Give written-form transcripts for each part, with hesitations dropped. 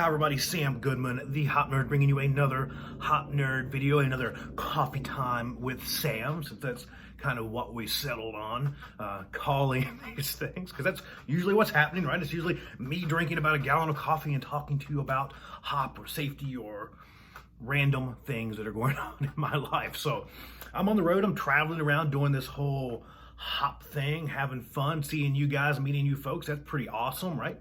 Hi everybody, Sam Goodman, the Hop Nerd, bringing you another Hop Nerd video, another coffee time with Sam, since that's kind of what we settled on, calling these things, because that's usually what's happening, right? It's usually me drinking about a gallon of coffee and talking to you about hop or safety or random things that are going on in my life. So I'm on the road, I'm traveling around doing this whole hop thing, having fun, seeing you guys, meeting you folks. That's pretty awesome, right?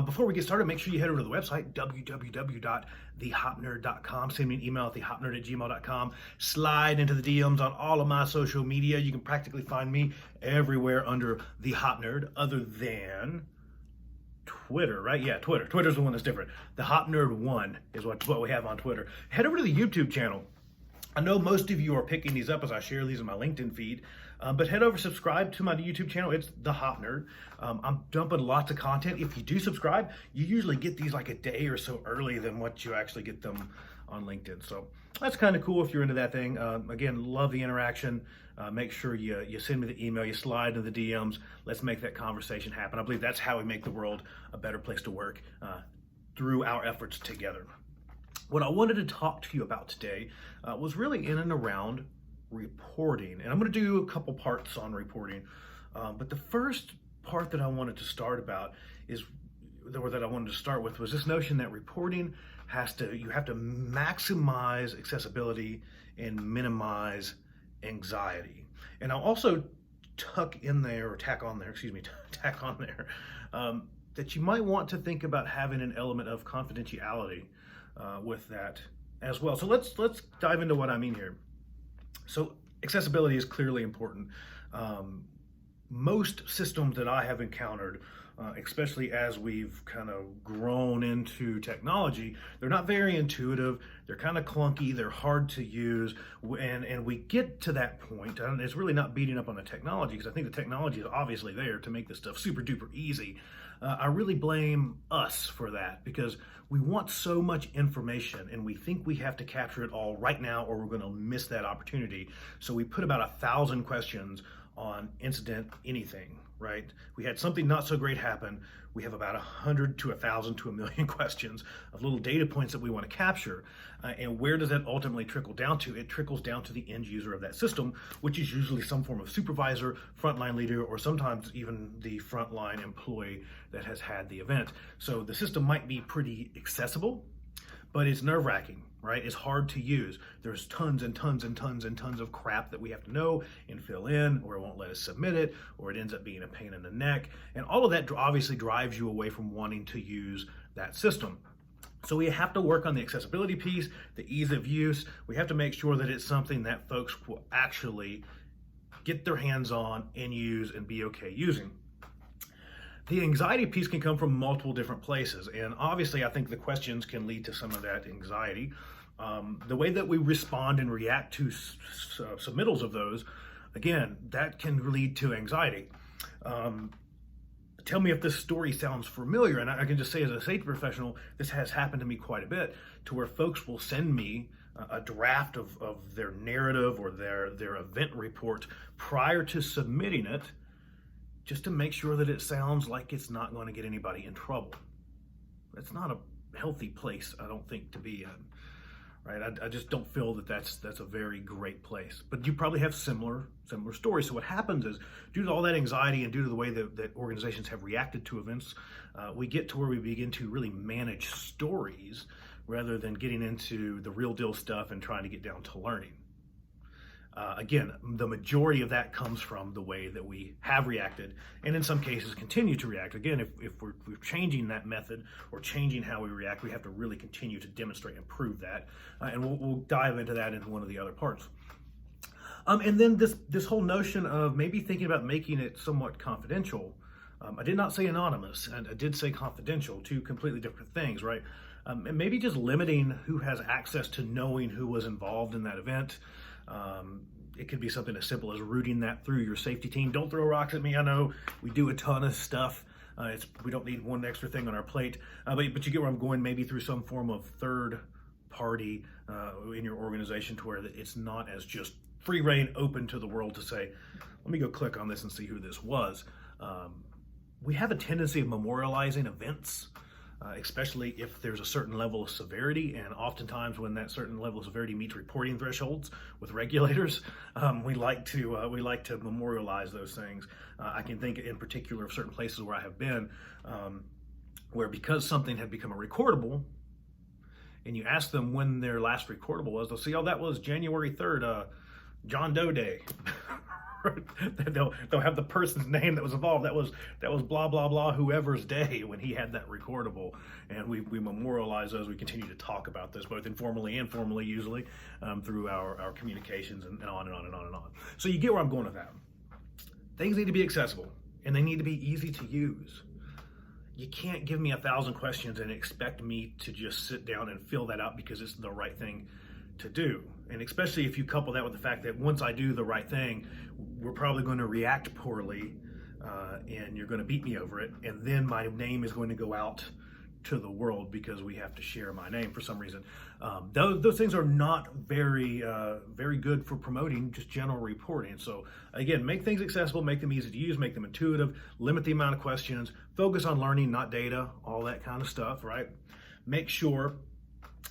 Before we get started, make sure you head over to the website, www.thehopnerd.com. Send me an email at thehopnerd@gmail.com. Slide into the DMs on all of my social media. You can practically find me everywhere under The Hop Nerd, other than Twitter, right? Yeah, Twitter. Twitter's the one that's different. The Hop Nerd 1 is what we have on Twitter. Head over to the YouTube channel. I know most of you are picking these up as I share these in my LinkedIn feed, but head over, subscribe to my YouTube channel. It's The Hop Nerd. I'm dumping lots of content. If you do subscribe, you usually get these like a day or so early than what you actually get them on LinkedIn. So that's kind of cool if you're into that thing. Again, love the interaction. Make sure you send me the email, you slide into the DMs. Let's make that conversation happen. I believe that's how we make the world a better place to work through our efforts together. What I wanted to talk to you about today was really in and around reporting. And I'm going to do a couple parts on reporting. But the first part that I wanted to start about that I wanted to start with was this notion that reporting you have to maximize accessibility and minimize anxiety. And I'll also tack on there, that you might want to think about having an element of confidentiality with that as well. So let's dive into what I mean here. So accessibility is clearly important. Most systems that I have encountered, especially as we've kind of grown into technology, they're not very intuitive. They're kind of clunky. They're hard to use. And we get to that point, and it's really not beating up on the technology, because I think the technology is obviously there to make this stuff super duper easy. I really blame us for that, because we want so much information and we think we have to capture it all right now or we're going to miss that opportunity. So we put about 1,000 questions on incident anything, right? We had something not so great happen. We have about 100 to 1,000 to 1,000,000 questions of little data points that we want to capture. And where does that ultimately trickle down to? It trickles down to the end user of that system, which is usually some form of supervisor, frontline leader, or sometimes even the frontline employee that has had the event. So the system might be pretty accessible, but it's nerve-wracking, right? It's hard to use. There's tons and tons and tons and tons of crap that we have to know and fill in, or it won't let us submit it, or it ends up being a pain in the neck. And all of that obviously drives you away from wanting to use that system. So we have to work on the accessibility piece, the ease of use. We have to make sure that it's something that folks will actually get their hands on and use and be okay using. The anxiety piece can come from multiple different places, and obviously I think the questions can lead to some of that anxiety. The way that we respond and react to submittals of those, again, that can lead to anxiety. Tell me if this story sounds familiar, and I can just say as a safety professional, this has happened to me quite a bit, to where folks will send me a draft of their narrative or their event report prior to submitting it, just to make sure that it sounds like it's not going to get anybody in trouble. That's not a healthy place, I don't think, to be in, right? I just don't feel that that's a very great place. But you probably have similar stories. So what happens is, due to all that anxiety and due to the way that organizations have reacted to events, we get to where we begin to really manage stories rather than getting into the real deal stuff and trying to get down to learning. Again, the majority of that comes from the way that we have reacted, and in some cases continue to react. Again, if we're changing that method or changing how we react, we have to really continue to demonstrate and prove that, and we'll dive into that in one of the other parts. And then this whole notion of maybe thinking about making it somewhat confidential. I did not say anonymous, and I did say confidential, two completely different things, right? And maybe just limiting who has access to knowing who was involved in that event. It could be something as simple as routing that through your safety team. Don't throw rocks at me. I know we do a ton of stuff. We don't need one extra thing on our plate, but you get where I'm going, maybe through some form of third party in your organization, to where it's not as just free reign open to the world to say, let me go click on this and see who this was. We have a tendency of memorializing events especially if there's a certain level of severity. And oftentimes when that certain level of severity meets reporting thresholds with regulators, we like to memorialize those things. I can think in particular of certain places where I have been, where because something had become a recordable, and you ask them when their last recordable was, they'll say, oh, that was January 3rd, John Doe Day. they'll have the person's name that was involved. That was blah, blah, blah, whoever's day when he had that recordable. And we memorialize those. We continue to talk about this, both informally and formally, usually, through our communications and on and on and on and on. So you get where I'm going with that. Things need to be accessible, and they need to be easy to use. You can't give me 1,000 questions and expect me to just sit down and fill that out because it's the right thing to do. And especially if you couple that with the fact that once I do the right thing, we're probably going to react poorly, and you're going to beat me over it. And then my name is going to go out to the world because we have to share my name for some reason. Those things are not very good for promoting just general reporting. So again, make things accessible, make them easy to use, make them intuitive, limit the amount of questions, focus on learning, not data, all that kind of stuff, right? Make sure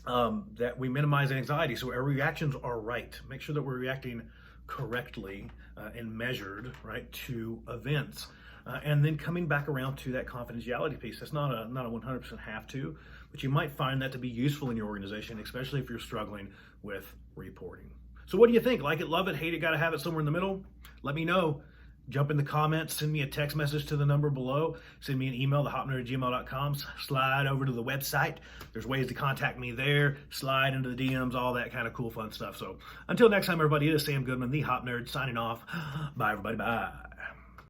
that we minimize anxiety so our reactions are right. Make sure that we're reacting correctly and measured, right, to events. And then coming back around to that confidentiality piece. That's not a 100% have to, but you might find that to be useful in your organization, especially if you're struggling with reporting. So what do you think? Like it, love it, hate it, gotta have it somewhere in the middle? Let me know. Jump in the comments, send me a text message to the number below, send me an email, thehopnerd@gmail.com, slide over to the website. There's ways to contact me there, slide into the DMs, all that kind of cool, fun stuff. So until next time, everybody, it is Sam Goodman, the Hop Nerd, signing off. Bye, everybody. Bye.